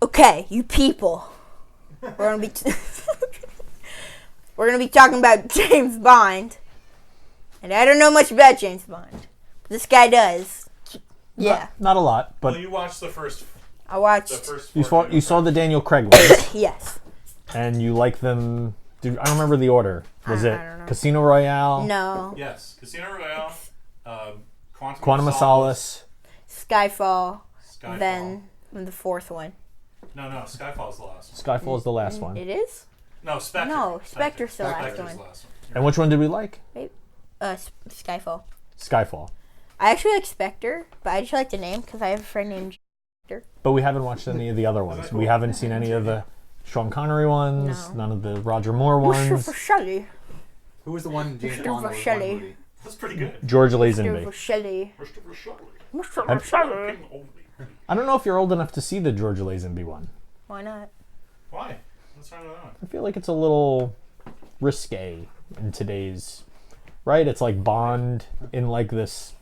Okay, you people. We're gonna be we're gonna be talking about James Bond, and I don't know much about James Bond. But this guy does. Yeah. Not a lot, but Well, you watched the first. I watched. The first. you saw the Daniel Craig ones, Yes. and you like them. Dude, I don't remember the order. Was I it don't know. Casino Royale? No. Yes, Casino Royale, Quantum of Solace. Skyfall. Skyfall. Then the fourth one. No, Skyfall's the last one. Skyfall is the last one. It is? No, Spectre. No, Spectre's the last Spectre's one. the last one. And which one did we like? Skyfall. Skyfall. I actually like Spectre, but I just like the name because I have a friend named Spectre. But we haven't watched any of the other ones. We haven't seen any of the Sean Connery ones, none of the Roger Moore ones. Shelley. Who was the one James Bond that was Shelley. one movie? That's pretty good. George Lazenby. Shelley. Christopher Shelley. Mr. Shelley. King only. I don't know if you're old enough to see the George Lazenby one. Why not? Why? What's wrong with that one? I feel like it's a little risque in today's, right? It's like Bond in like this,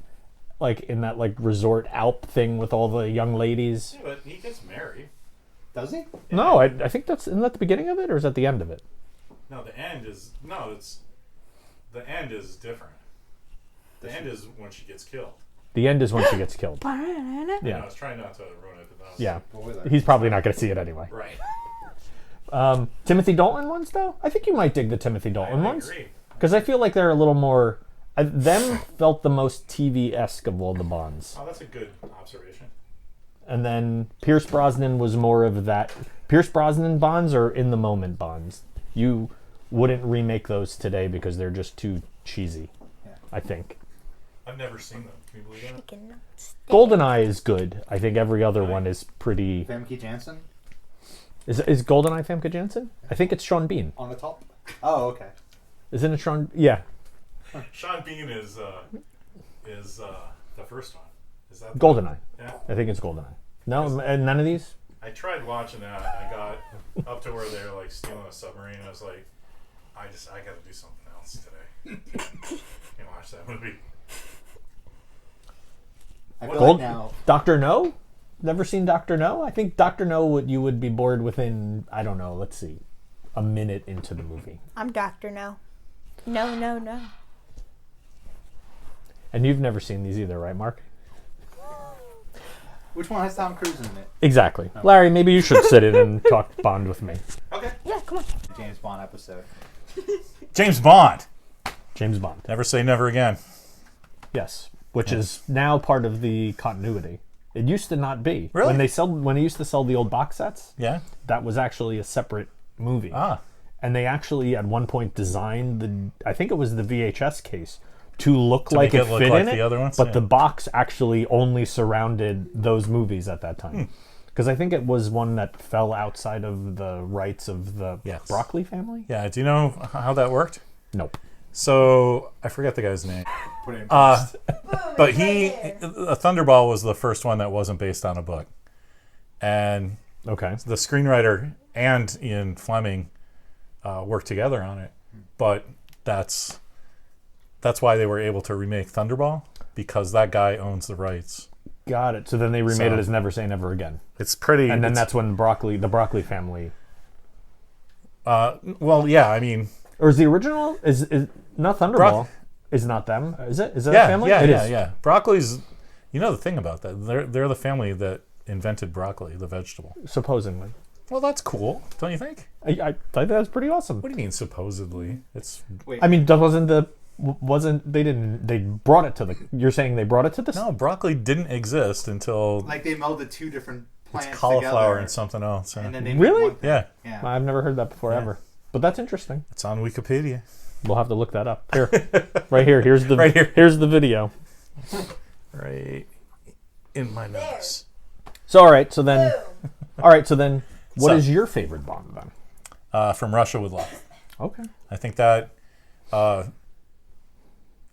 like in that like resort Alp thing with all the young ladies. Yeah, but he gets married. Does he? No, I think isn't that the beginning of it or is that the end of it? No, the end is different. The end is when she gets killed. The end is when she gets killed. Yeah. Yeah. I was trying not to ruin it, but that was Yeah. He's probably not going to see it anyway. right. Timothy Dalton ones, though? I think you might dig the Timothy Dalton I ones. agree. Because I feel like they're a little more... them felt the most TV-esque of all the Bonds. Oh, that's a good observation. And then Pierce Brosnan was more of that... Pierce Brosnan Bonds are in-the-moment Bonds. You wouldn't remake those today because they're just too cheesy, I think. I've never seen them. Can you believe that? GoldenEye is good. I think every other one is pretty... Famke Janssen Is GoldenEye Famke Janssen? I think it's Sean Bean. on the top. Oh, okay. Isn't it Sean? Yeah. Sean Bean is the first one. Is that GoldenEye. Yeah. I think it's GoldenEye. No, and none of these? I tried watching that. I got up to where they were like stealing a submarine. I was like, I got to do something else today. Can't watch that movie. I feel like now. Dr. No? Never seen Dr. No? I think Dr. No you would be bored within, I don't know, let's see, a minute into the movie. I'm Dr. No. No. And you've never seen these either, right, Mark? Which one has Tom Cruise in it? Exactly. Larry, maybe you should sit in and talk Bond with me. Okay. Yeah, come on. James Bond episode. James Bond. James Bond. Never say never again. Yes. Which is now part of the continuity. It used to not be. Really? When they used to sell the old box sets, Yeah. that was actually a separate movie. Ah. And they actually at one point designed I think it was the VHS case to look like make it it look fit like in the it, other ones? but Yeah. the box actually only surrounded those movies at that time. Because I think it was one that fell outside of the rights of the Yes. Broccoli family. Yeah. Do you know how that worked? Nope. So I forget the guy's name. Put it in But a Thunderball was the first one that wasn't based on a book, and Okay. the screenwriter and Ian Fleming worked together on it. But that's why they were able to remake Thunderball, because that guy owns the rights. Got it. So then they remade it as Never Say Never Again. It's pretty. And then that's when the Broccoli family... well, yeah. I mean, Or is the original... Is not Thunderball... is not them. Is it? Is it a family? Yeah, It yeah, is. yeah. Broccoli's. You know the thing about that? They're the family that invented broccoli, the vegetable. Supposedly. Well, that's cool, don't you think? I think that's pretty awesome. What do you mean supposedly? It's I mean, that they brought it to the... You're saying they brought it to this? no, broccoli didn't exist until like they melded two different plants it's cauliflower together, and something else. Yeah. and then they made Really? one thing. Yeah, Yeah. I've never heard that before, ever. But that's interesting. it's on Wikipedia. We'll have to look that up. Here. Right here. Here's the Right here. Here's the video. Right in my notes. So all right, so then what is your favorite Bond then? From Russia with Love. Okay. I think that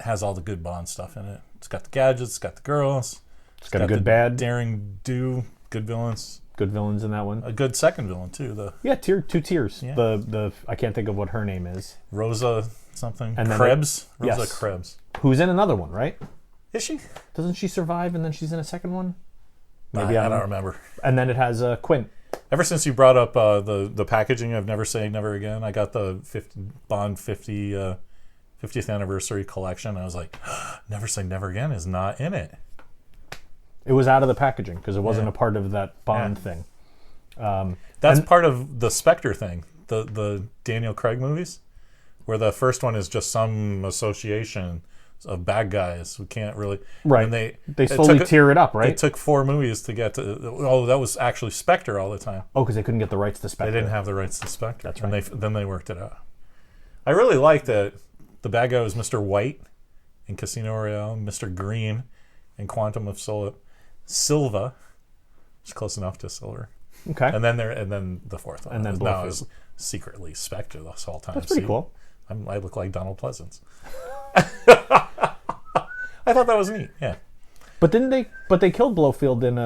has all the good Bond stuff in it. It's got the gadgets, it's got the girls. It's got a the good bad, daring do, good villains. good villains in that one. A good second villain too. The Yeah, two tiers. Yeah. The I can't think of what her name is. Rosa something. And then Krebs. yes. Rosa Krebs. Who's in another one, right? Is she? Doesn't she survive and then she's in a second one? I don't remember. And then it has Quint. Ever since you brought up the packaging of Never Say Never Again, I got the Bond 50th anniversary collection. I was like, Never Say Never Again is not in it. It was out of the packaging because it wasn't a part of that Bond thing. That's part of the Spectre thing, the Daniel Craig movies, where the first one is just some association of bad guys who can't really... Right. And they slowly tear it up, right? It took 4 movies to get to... Oh, that was actually Spectre all the time. Oh, because they couldn't get the rights to Spectre. They didn't have the rights to Spectre. That's right. And then they worked it out. I really liked that the bad guy was Mr. White in Casino Royale, Mr. Green in Quantum of Silva, which is close enough to Silver. Okay. And then the fourth one. And then now Blofeld. is secretly Spectre this whole time. That's pretty cool. I look like Donald Pleasance. I thought that was neat. Yeah. But didn't they? But they killed Blofeld in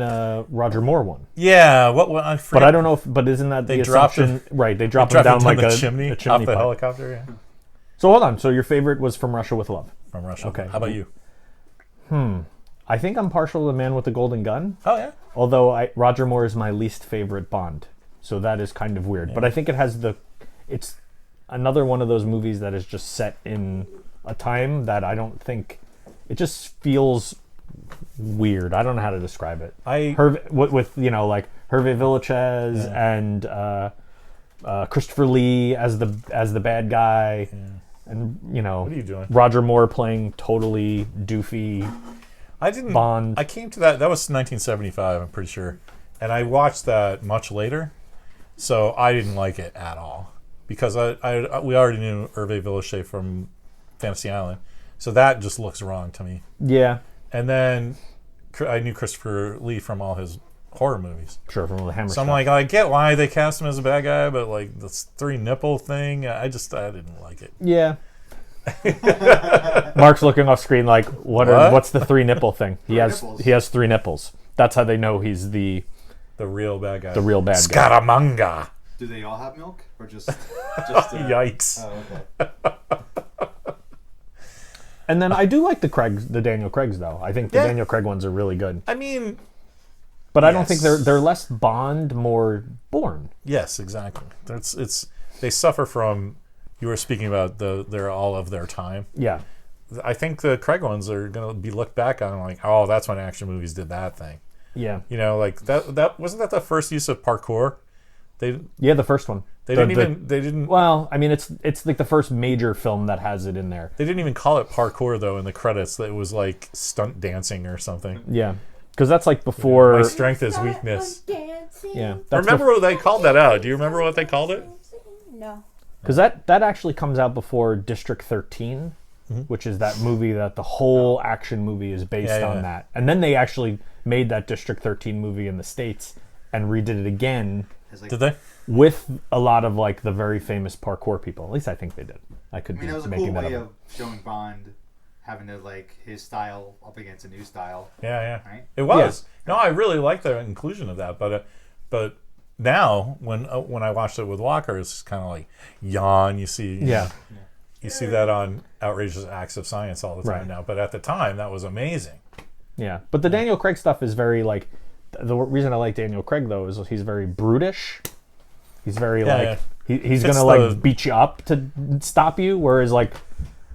a Roger Moore one. Yeah. What I forget. But I don't know if. But isn't that They the dropped assumption? him- Right. They dropped him down like the a chimney, a chimney off the pipe. helicopter. Yeah. So hold on. So your favorite was From Russia with Love. From Russia. Okay. How about you? I think I'm partial to The Man with the Golden Gun. Oh yeah. Although Roger Moore is my least favorite Bond, so that is kind of weird. But I think it's another one of those movies that is just set in a time that I don't think, it just feels weird. I don't know how to describe it. With like Hervé Villechaize and Christopher Lee as the bad guy, and What are you doing? Roger Moore playing totally doofy. I didn't. Bond. I came to that. That was 1975. I'm pretty sure, and I watched that much later, so I didn't like it at all because we already knew Hervé Villechaize from Fantasy Island, so that just looks wrong to me. Yeah. And then I knew Christopher Lee from all his horror movies. Sure, from the Hammer. So I'm like, I get why they cast him as a bad guy, but like this 3 nipple thing, I didn't like it. Yeah. Mark's looking off screen like, what's the 3 nipple thing? He has 3 nipples. That's how they know he's the real bad guy. The real bad guy. Scaramanga. Do they all have milk, or just Yikes. Oh, okay. And then I do like the Daniel Craigs though. I think the Daniel Craig ones are really good. I mean, but I don't think they're less Bond, more Bourne. yes, exactly. They suffer from. You were speaking about they're all of their time. Yeah. I think the Craig ones are going to be looked back on like, oh, that's when action movies did that thing. Yeah. Like that wasn't that the first use of parkour? The first one. They didn't. Well, I mean, it's like the first major film that has it in there. They didn't even call it parkour though in the credits. It was like stunt dancing or something. Yeah. Because that's like before. My strength is weakness. Yeah. Remember what they called that out? Do you remember what they called it? No. Because that actually comes out before District 13, which is that movie that the whole action movie is based on that. And then they actually made that District 13 movie in the States and redid it again. Did they? With a lot of like the very famous parkour people. At least I think they did. I could be That was a making cool that way up. of showing Bond having to like his style up against a new style. Yeah. Right? It was. Yeah. No, I really like the inclusion of that, but now when I watched it with Walker, it's kind of like yawn. You see, you see that on Outrageous Acts of Science all the time now. But at the time, that was amazing. Yeah, but the Daniel Craig stuff is very like. The reason I like Daniel Craig though is he's very brutish. He's very he's gonna like beat you up to stop you. Whereas like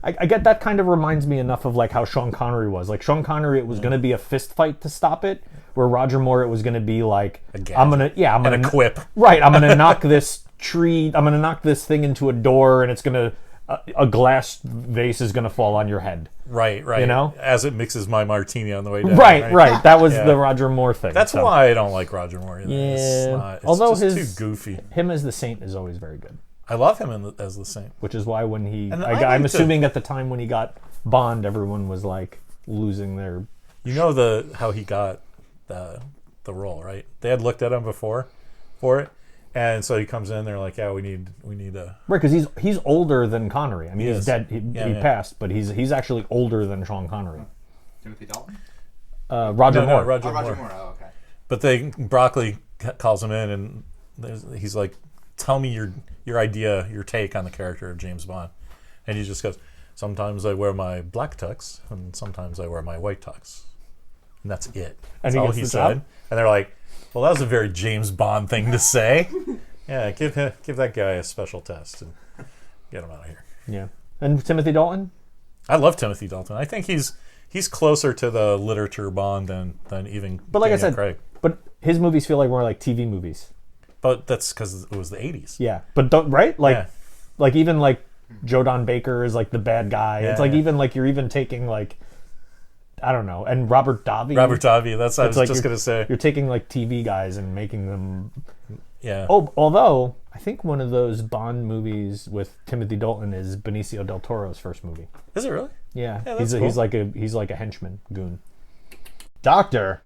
I get that kind of reminds me enough of like how Sean Connery was. Like Sean Connery, it was gonna be a fist fight to stop it. Where Roger Moore, it was gonna be like I'm gonna a quip. Right, I'm gonna knock this tree. I'm gonna knock this thing into a door, and it's gonna a glass vase is gonna fall on your head. Right. You know, as it mixes my martini on the way down. Right. That was the Roger Moore thing. That's why I don't like Roger Moore. Either. Yeah, although just too goofy. Him as the Saint is always very good. I love him as the Saint. Which is why when I'm assuming at the time when he got Bond, everyone was like losing their. You know how he got the role, right? They had looked at him before for it. And so he comes in. They're like, "Yeah, we need a right," because he's older than Connery. I mean, he's dead. He passed, but he's actually older than Sean Connery. Timothy Dalton. Roger Moore. Roger Roger Moore. Moore. Oh, okay. But Broccoli calls him in, and he's like, "Tell me your idea, your take on the character of James Bond," and he just goes, "Sometimes I wear my black tux, and sometimes I wear my white tux." And that's it. And That's he all gets he the said. job? And they're like, well, that was a very James Bond thing to say. Yeah, give that guy a special test and get him out of here. Yeah. And Timothy Dalton? I love Timothy Dalton. I think he's closer to the literature Bond than even But like Daniel I said, Craig. but his movies feel like more like TV movies. But that's because it was the 80s. Yeah. But don't, right? Like, Yeah. like even like Joe Don Baker is like the bad guy. Yeah, it's like yeah. even like you're even taking like, I don't know. And Robert Davi. Robert Davi, that's what I was like just going to say. You're taking like TV guys and making them. Yeah. Oh, although I think one of those Bond movies with Timothy Dalton is Benicio del Toro's first movie. Is it really? Yeah, Yeah, that's he's cool. like a henchman goon. Doctor,